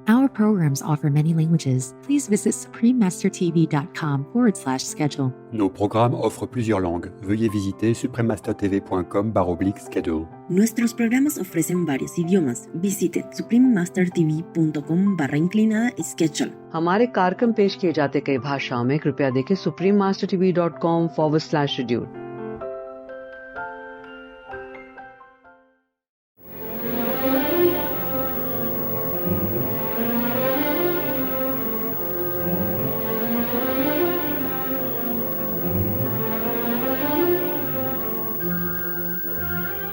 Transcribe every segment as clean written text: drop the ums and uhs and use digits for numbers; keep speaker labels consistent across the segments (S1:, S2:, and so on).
S1: Our programs offer many languages. Please visit suprememastertv.com/schedule.
S2: Nos programmes offrent plusieurs langues. Veuillez visiter suprememastertv.com/schedule.
S3: Nuestros programas ofrecen varios idiomas. Visite suprememastertv.com/schedule.
S4: हमारे कार्यक्रम पेश किए जाते कई भाषाओं में कृपया देखें suprememastertv.com/schedule.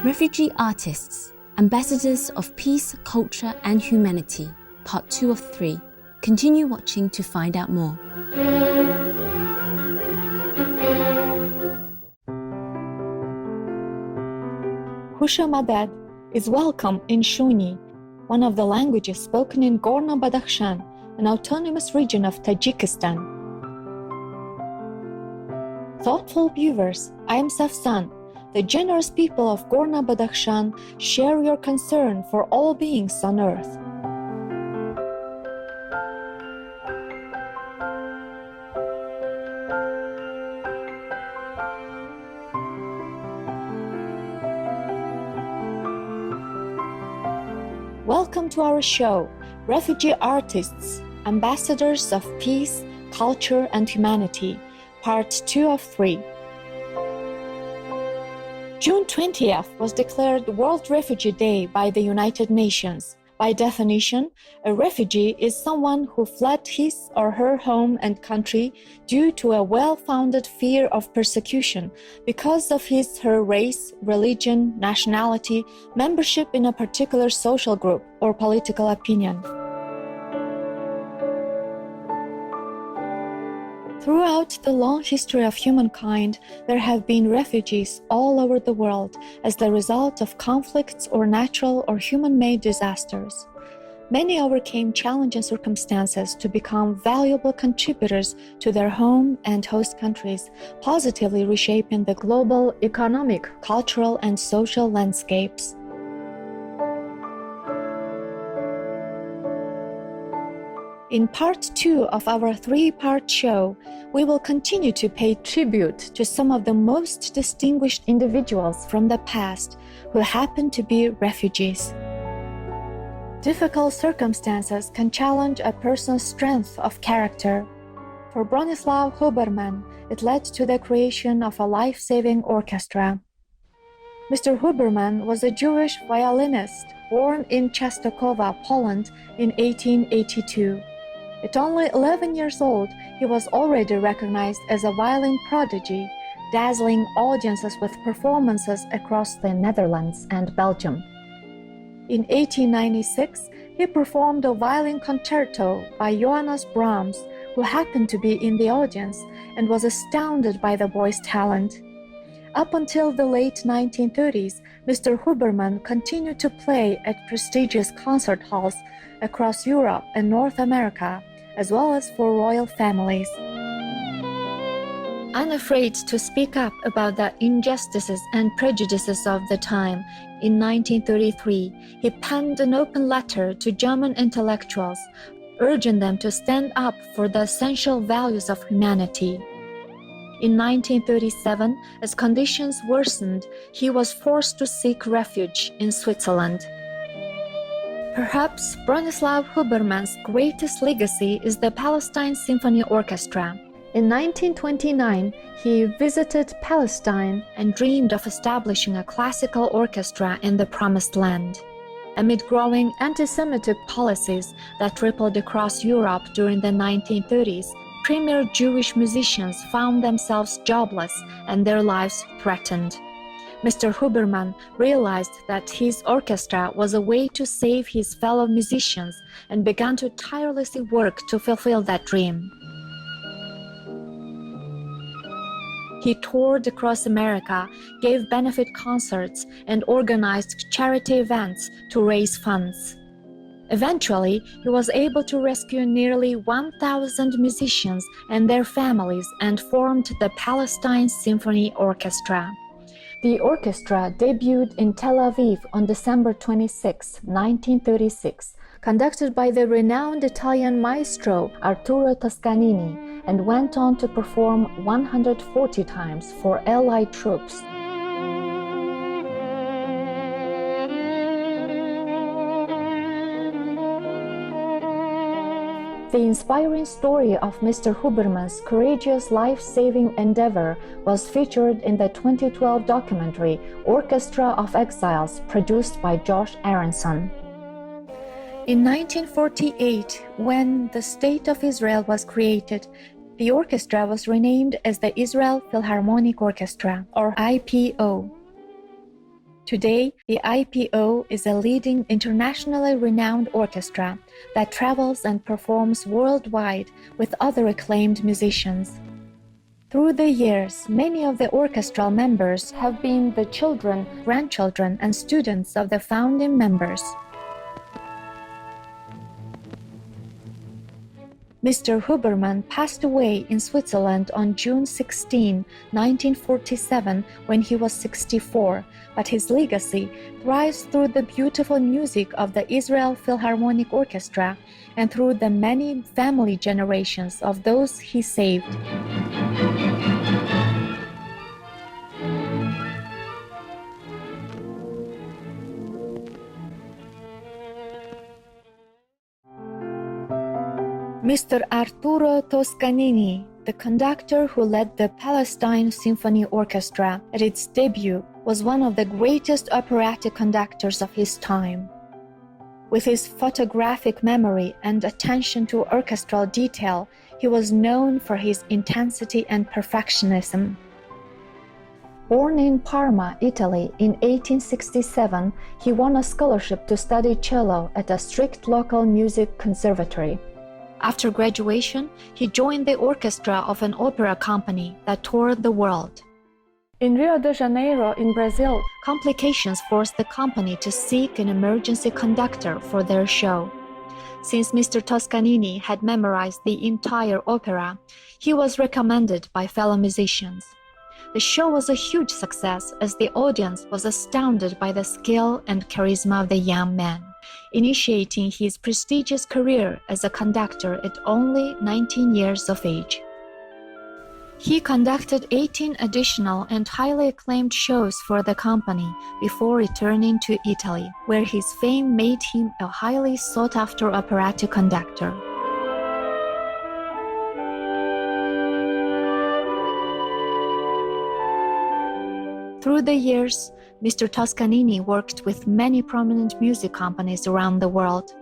S5: Refugee Artists, Ambassadors of Peace, Culture and Humanity, Part 2 of 3. Continue watching to find out more.
S6: Hushamadad is welcome in Shuni, one of the languages spoken in Gorno-Badakhshan, an autonomous region of Tajikistan. Thoughtful viewers, I am Safsan. The generous people of Gorno-Badakhshan share your concern for all beings on earth. Welcome to our show, Refugee Artists, Ambassadors of Peace, Culture and Humanity, Part 2 of 3. June 20th was declared World Refugee Day by the United Nations. By definition, a refugee is someone who fled his or her home and country due to a well-founded fear of persecution because of his/her race, religion, nationality, membership in a particular social group, or political opinion. Throughout the long history of humankind, there have been refugees all over the world as the result of conflicts or natural or human-made disasters. Many overcame challenging circumstances to become valuable contributors to their home and host countries, positively reshaping the global economic, cultural, and social landscapes. In part 2 of our 3-part show, we will continue to pay tribute to some of the most distinguished individuals from the past who happen to be refugees. Difficult circumstances can challenge a person's strength of character. For Bronislaw Huberman, it led to the creation of a life-saving orchestra. Mr. Huberman was a Jewish violinist born in Częstochowa, Poland in 1882. At only 11 years old, he was already recognized as a violin prodigy, dazzling audiences with performances across the Netherlands and Belgium. In 1896, he performed a violin concerto by Johannes Brahms, who happened to be in the audience and was astounded by the boy's talent. Up until the late 1930s, Mr. Huberman continued to play at prestigious concert halls across Europe and North America, as well as for royal families. Unafraid to speak up about the injustices and prejudices of the time, in 1933, he penned an open letter to German intellectuals, urging them to stand up for the essential values of humanity. In 1937, as conditions worsened, he was forced to seek refuge in Switzerland. Perhaps Bronislaw Huberman's greatest legacy is the Palestine Symphony Orchestra. In 1929, he visited Palestine and dreamed of establishing a classical orchestra in the Promised Land. Amid growing anti-Semitic policies that rippled across Europe during the 1930s, premier Jewish musicians found themselves jobless and their lives threatened. Mr. Huberman realized that his orchestra was a way to save his fellow musicians and began to tirelessly work to fulfill that dream. He toured across America, gave benefit concerts, and organized charity events to raise funds. Eventually, he was able to rescue nearly 1,000 musicians and their families and formed the Palestine Symphony Orchestra. The orchestra debuted in Tel Aviv on December 26, 1936, conducted by the renowned Italian maestro Arturo Toscanini, and went on to perform 140 times for Allied troops. The inspiring story of Mr. Huberman's courageous life-saving endeavor was featured in the 2012 documentary Orchestra of Exiles, produced by Josh Aronson. In 1948, when the State of Israel was created, the orchestra was renamed as the Israel Philharmonic Orchestra, or IPO. Today, the IPO is a leading internationally renowned orchestra that travels and performs worldwide with other acclaimed musicians. Through the years, many of the orchestral members have been the children, grandchildren, and students of the founding members. Mr. Huberman passed away in Switzerland on June 16, 1947, when he was 64, but his legacy thrives through the beautiful music of the Israel Philharmonic Orchestra and through the many family generations of those he saved. Mr. Arturo Toscanini, the conductor who led the Palestine Symphony Orchestra at its debut, was one of the greatest operatic conductors of his time. With his photographic memory and attention to orchestral detail, he was known for his intensity and perfectionism. Born in Parma, Italy in 1867, he won a scholarship to study cello at a strict local music conservatory. After graduation, he joined the orchestra of an opera company that toured the world. In Rio de Janeiro, in Brazil, complications forced the company to seek an emergency conductor for their show. Since Mr. Toscanini had memorized the entire opera, he was recommended by fellow musicians. The show was a huge success as the audience was astounded by the skill and charisma of the young man, initiating his prestigious career as a conductor at only 19 years of age. He conducted 18 additional and highly acclaimed shows for the company before returning to Italy, where his fame made him a highly sought-after operatic conductor. Through the years, Mr. Toscanini worked with many prominent music companies around the world,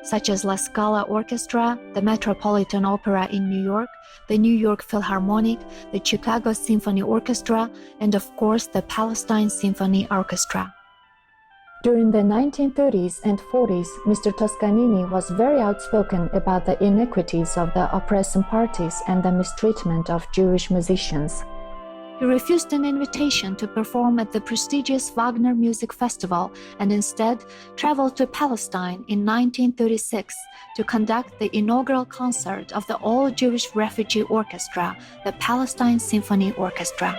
S6: such as La Scala Orchestra, the Metropolitan Opera in New York, the New York Philharmonic, the Chicago Symphony Orchestra, and of course the Palestine Symphony Orchestra. During the 1930s and 40s, Mr. Toscanini was very outspoken about the inequities of the oppressing parties and the mistreatment of Jewish musicians. He refused an invitation to perform at the prestigious Wagner Music Festival and instead traveled to Palestine in 1936 to conduct the inaugural concert of the all-Jewish refugee orchestra, the Palestine Symphony Orchestra.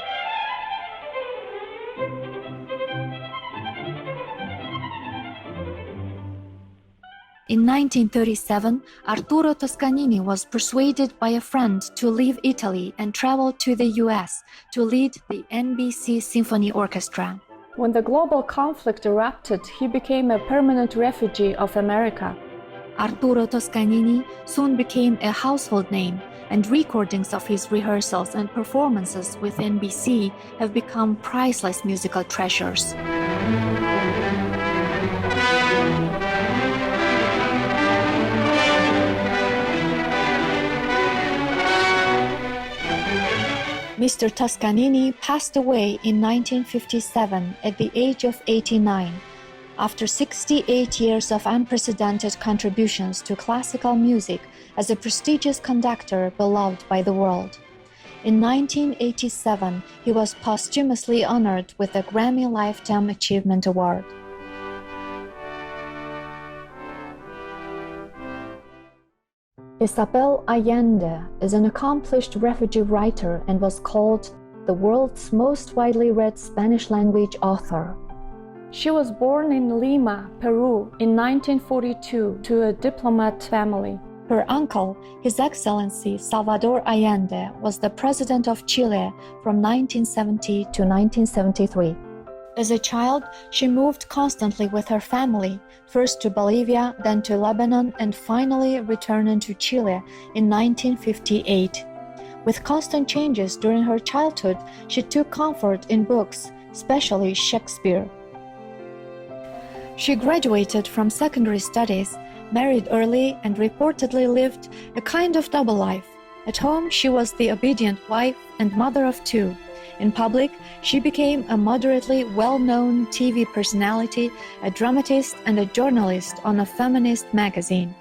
S6: In 1937, Arturo Toscanini was persuaded by a friend to leave Italy and travel to the US to lead the NBC Symphony Orchestra. When the global conflict erupted, he became a permanent refugee of America. Arturo Toscanini soon became a household name, and recordings of his rehearsals and performances with NBC have become priceless musical treasures. Mr. Toscanini passed away in 1957 at the age of 89, after 68 years of unprecedented contributions to classical music as a prestigious conductor beloved by the world. In 1987, he was posthumously honored with the Grammy Lifetime Achievement Award. Isabel Allende is an accomplished refugee writer and was called the world's most widely read Spanish-language author. She was born in Lima, Peru in 1942 to a diplomat family. Her uncle, His Excellency Salvador Allende, was the president of Chile from 1970 to 1973. As a child, she moved constantly with her family, first to Bolivia, then to Lebanon, and finally returning to Chile in 1958. With constant changes during her childhood, she took comfort in books, especially Shakespeare. She graduated from secondary studies, married early, and reportedly lived a kind of double life. At home, she was the obedient wife and mother of two. In public, she became a moderately well-known TV personality, a dramatist, and a journalist on a feminist magazine.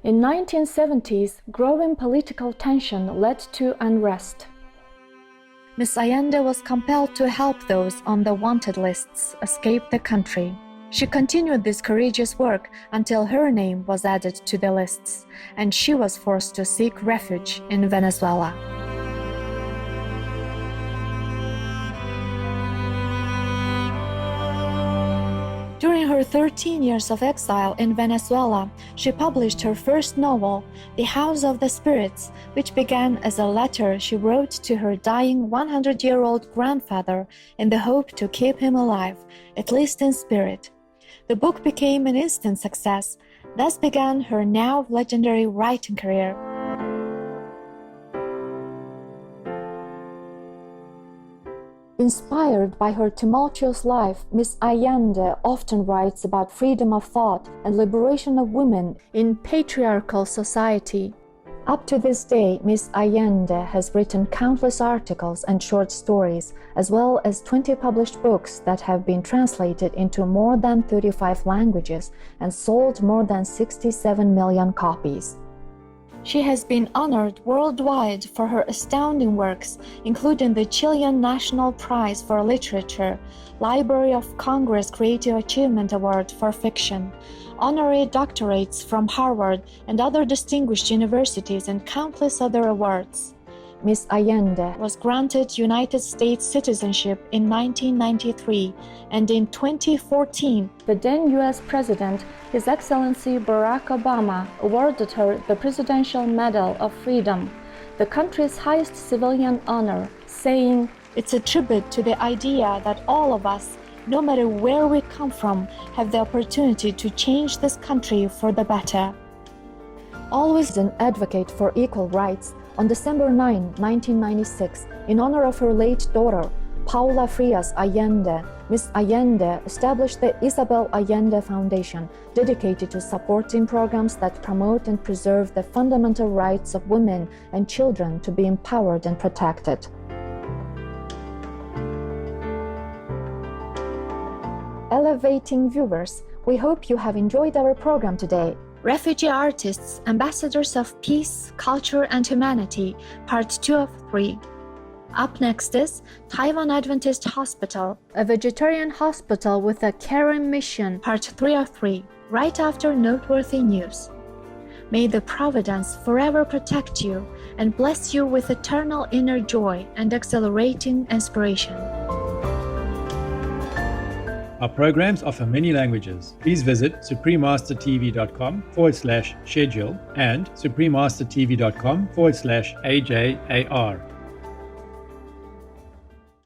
S6: In 1970s, growing political tension led to unrest. Ms. Allende was compelled to help those on the wanted lists escape the country. She continued this courageous work until her name was added to the lists, and she was forced to seek refuge in Venezuela. During her 13 years of exile in Venezuela, she published her first novel, The House of the Spirits, which began as a letter she wrote to her dying 100-year-old grandfather in the hope to keep him alive, at least in spirit. The book became an instant success. Thus began her now legendary writing career. Inspired by her tumultuous life, Ms. Allende often writes about freedom of thought and liberation of women in patriarchal society. Up to this day, Ms. Allende has written countless articles and short stories, as well as 20 published books that have been translated into more than 35 languages and sold more than 67 million copies. She has been honored worldwide for her astounding works, including the Chilean National Prize for Literature, Library of Congress Creative Achievement Award for Fiction, honorary doctorates from Harvard and other distinguished universities, and countless other awards. Ms. Allende was granted United States citizenship in 1993, and in 2014, the then U.S. President, His Excellency Barack Obama, awarded her the Presidential Medal of Freedom, the country's highest civilian honor, saying, "It's a tribute to the idea that all of us, no matter where we come from, have the opportunity to change this country for the better." Always an advocate for equal rights, on December 9, 1996, in honor of her late daughter, Paula Frias Allende, Ms. Allende established the Isabel Allende Foundation, dedicated to supporting programs that promote and preserve the fundamental rights of women and children to be empowered and protected. Elevating viewers, we hope you have enjoyed our program today. Refugee Artists, Ambassadors of Peace, Culture and Humanity, Part 2 of 3. Up next is Taiwan Adventist Hospital, a vegetarian hospital with a caring mission, Part 3 of 3, right after noteworthy news. May the Providence forever protect you and bless you with eternal inner joy and exhilarating inspiration.
S7: Our programs offer many languages. Please visit suprememastertv.com/schedule and suprememastertv.com/AJAR.